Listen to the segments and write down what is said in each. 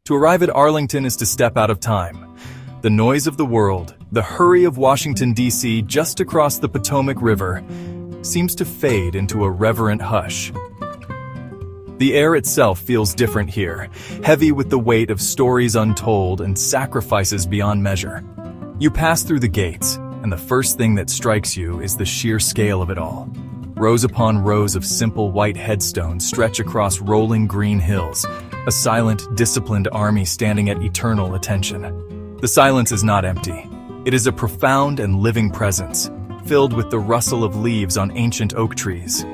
To arrive at Arlington is to step out of time. The noise of the world, the hurry of Washington, D.C. just across the Potomac River, seems to fade into a reverent hush. The air itself feels different here, heavy with the weight of stories untold and sacrifices beyond measure. You pass through the gates, and the first thing that strikes you is the sheer scale of it all. Rows upon rows of simple white headstones stretch across rolling green hills, a silent, disciplined army standing at eternal attention. The silence is not empty. It is a profound and living presence, filled with the rustle of leaves on ancient oak trees.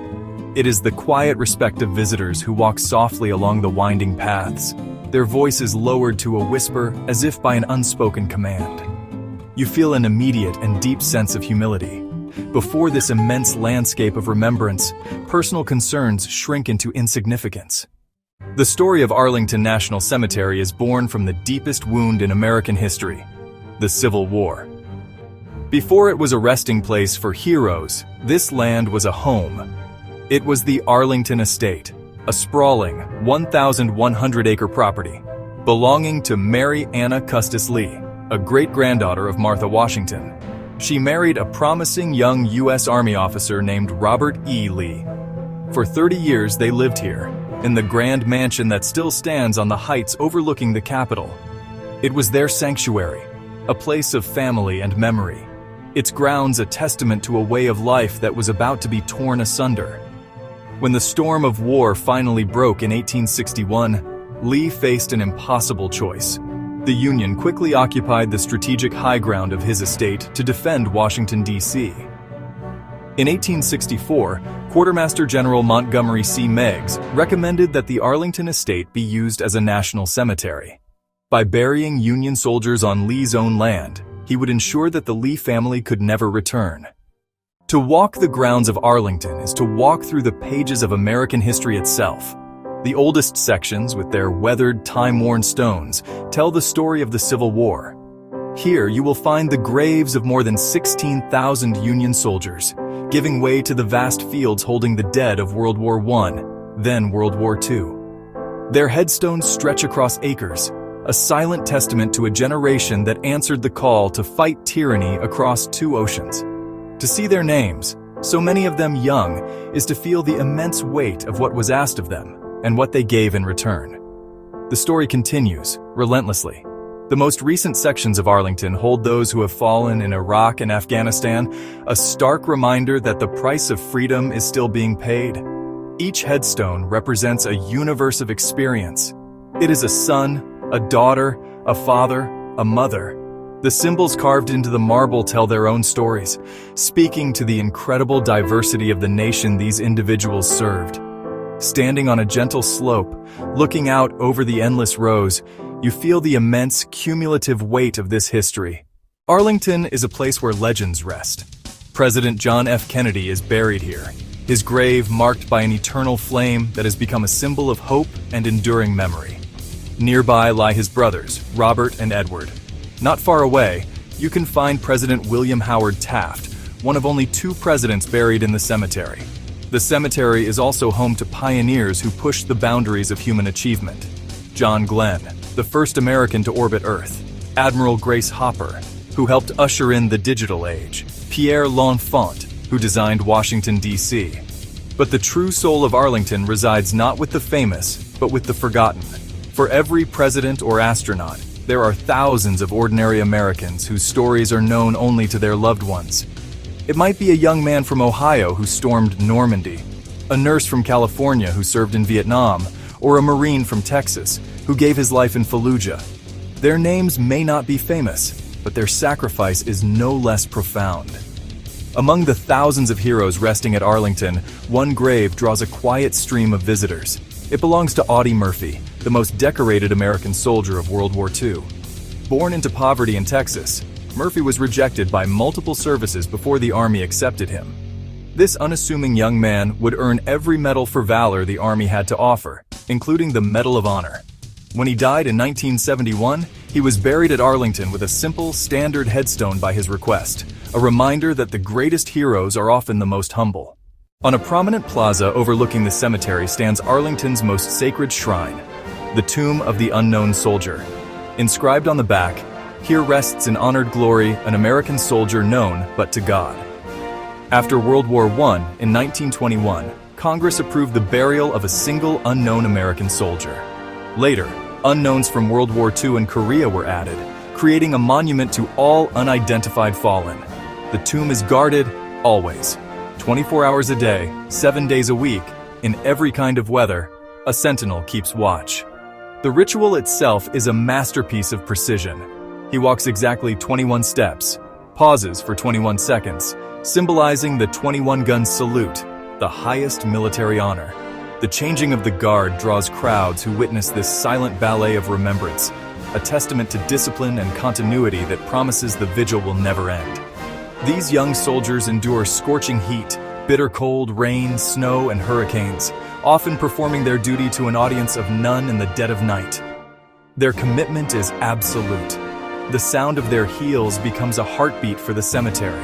It is the quiet respect of visitors who walk softly along the winding paths, their voices lowered to a whisper as if by an unspoken command. You feel an immediate and deep sense of humility. Before this immense landscape of remembrance, personal concerns shrink into insignificance. The story of Arlington National Cemetery is born from the deepest wound in American history, the Civil War. Before it was a resting place for heroes, this land was a home. It was the Arlington Estate, a sprawling 1,100-acre property belonging to Mary Anna Custis Lee, a great-granddaughter of Martha Washington. She married a promising young U.S. Army officer named Robert E. Lee. For 30 years they lived here, in the grand mansion that still stands on the heights overlooking the Capitol. It was their sanctuary, a place of family and memory, its grounds a testament to a way of life that was about to be torn asunder. When the storm of war finally broke in 1861, Lee faced an impossible choice. The Union quickly occupied the strategic high ground of his estate to defend Washington, D.C. In 1864, Quartermaster General Montgomery C. Meigs recommended that the Arlington Estate be used as a national cemetery. By burying Union soldiers on Lee's own land, he would ensure that the Lee family could never return. To walk the grounds of Arlington is to walk through the pages of American history itself. The oldest sections, with their weathered, time-worn stones, tell the story of the Civil War. Here you will find the graves of more than 16,000 Union soldiers, giving way to the vast fields holding the dead of World War I, then World War II. Their headstones stretch across acres, a silent testament to a generation that answered the call to fight tyranny across two oceans. To see their names, so many of them young, is to feel the immense weight of what was asked of them and what they gave in return. The story continues, relentlessly. The most recent sections of Arlington hold those who have fallen in Iraq and Afghanistan, a stark reminder that the price of freedom is still being paid. Each headstone represents a universe of experience. It is a son, a daughter, a father, a mother. The symbols carved into the marble tell their own stories, speaking to the incredible diversity of the nation these individuals served. Standing on a gentle slope, looking out over the endless rows, you feel the immense cumulative weight of this history. Arlington is a place where legends rest. President John F. Kennedy is buried here, his grave marked by an eternal flame that has become a symbol of hope and enduring memory. Nearby lie his brothers, Robert and Edward. Not far away, you can find President William Howard Taft, one of only 2 presidents buried in the cemetery. The cemetery is also home to pioneers who pushed the boundaries of human achievement. John Glenn, the first American to orbit Earth. Admiral Grace Hopper, who helped usher in the digital age. Pierre L'Enfant, who designed Washington, D.C. But the true soul of Arlington resides not with the famous, but with the forgotten. For every president or astronaut, there are thousands of ordinary Americans whose stories are known only to their loved ones. It might be a young man from Ohio who stormed Normandy, a nurse from California who served in Vietnam, or a Marine from Texas who gave his life in Fallujah. Their names may not be famous, but their sacrifice is no less profound. Among the thousands of heroes resting at Arlington, one grave draws a quiet stream of visitors. It belongs to Audie Murphy, the most decorated American soldier of World War II. Born into poverty in Texas, Murphy was rejected by multiple services before the Army accepted him. This unassuming young man would earn every medal for valor the Army had to offer, including the Medal of Honor. When he died in 1971, he was buried at Arlington with a simple, standard headstone by his request, a reminder that the greatest heroes are often the most humble. On a prominent plaza overlooking the cemetery stands Arlington's most sacred shrine, the tomb of the unknown soldier. Inscribed on the back, "Here rests in honored glory an American soldier known but to God." After World War I, in 1921, Congress approved the burial of a single unknown American soldier. Later, unknowns from World War II and Korea were added, creating a monument to all unidentified fallen. The tomb is guarded, always. 24 hours a day, 7 days a week, in every kind of weather, a sentinel keeps watch. The ritual itself is a masterpiece of precision. He walks exactly 21 steps, pauses for 21 seconds, symbolizing the 21-gun salute, the highest military honor. The changing of the guard draws crowds who witness this silent ballet of remembrance, a testament to discipline and continuity that promises the vigil will never end. These young soldiers endure scorching heat, bitter cold, rain, snow, and hurricanes, often performing their duty to an audience of none in the dead of night. Their commitment is absolute. The sound of their heels becomes a heartbeat for the cemetery,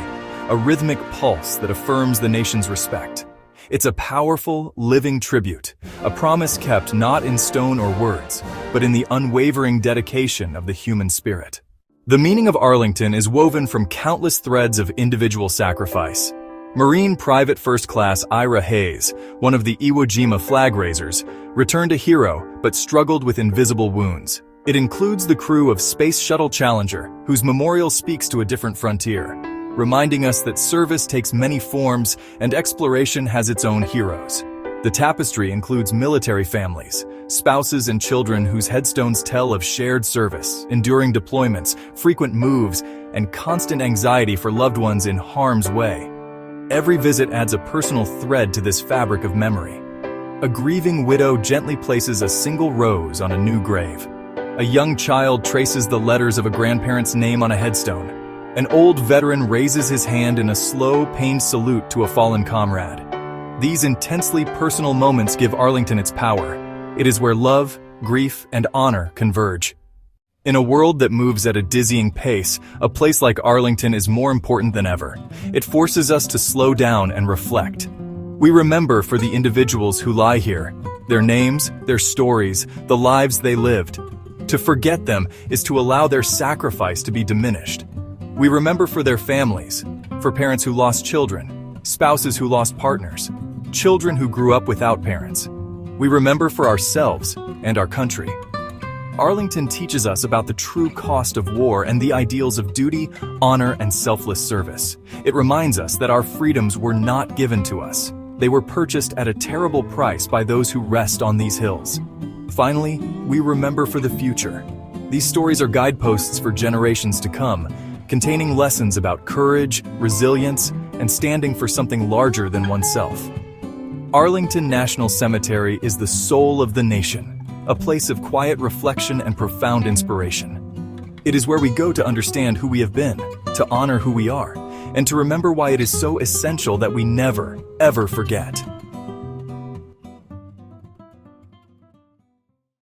a rhythmic pulse that affirms the nation's respect. It's a powerful, living tribute, a promise kept not in stone or words, but in the unwavering dedication of the human spirit. The meaning of Arlington is woven from countless threads of individual sacrifice. Marine Private First Class Ira Hayes, one of the Iwo Jima flag raisers, returned a hero but struggled with invisible wounds. It includes the crew of Space Shuttle Challenger, whose memorial speaks to a different frontier, reminding us that service takes many forms and exploration has its own heroes. The tapestry includes military families, spouses and children whose headstones tell of shared service, enduring deployments, frequent moves, and constant anxiety for loved ones in harm's way. Every visit adds a personal thread to this fabric of memory. A grieving widow gently places a single rose on a new grave. A young child traces the letters of a grandparent's name on a headstone. An old veteran raises his hand in a slow, pained salute to a fallen comrade. These intensely personal moments give Arlington its power. It is where love, grief, and honor converge. In a world that moves at a dizzying pace, a place like Arlington is more important than ever. It forces us to slow down and reflect. We remember for the individuals who lie here, their names, their stories, the lives they lived. To forget them is to allow their sacrifice to be diminished. We remember for their families, for parents who lost children, spouses who lost partners, children who grew up without parents. We remember for ourselves and our country. Arlington teaches us about the true cost of war and the ideals of duty, honor, and selfless service. It reminds us that our freedoms were not given to us. They were purchased at a terrible price by those who rest on these hills. Finally, we remember for the future. These stories are guideposts for generations to come, containing lessons about courage, resilience, and standing for something larger than oneself. Arlington National Cemetery is the soul of the nation, a place of quiet reflection and profound inspiration. It is where we go to understand who we have been, to honor who we are, and to remember why it is so essential that we never, ever forget.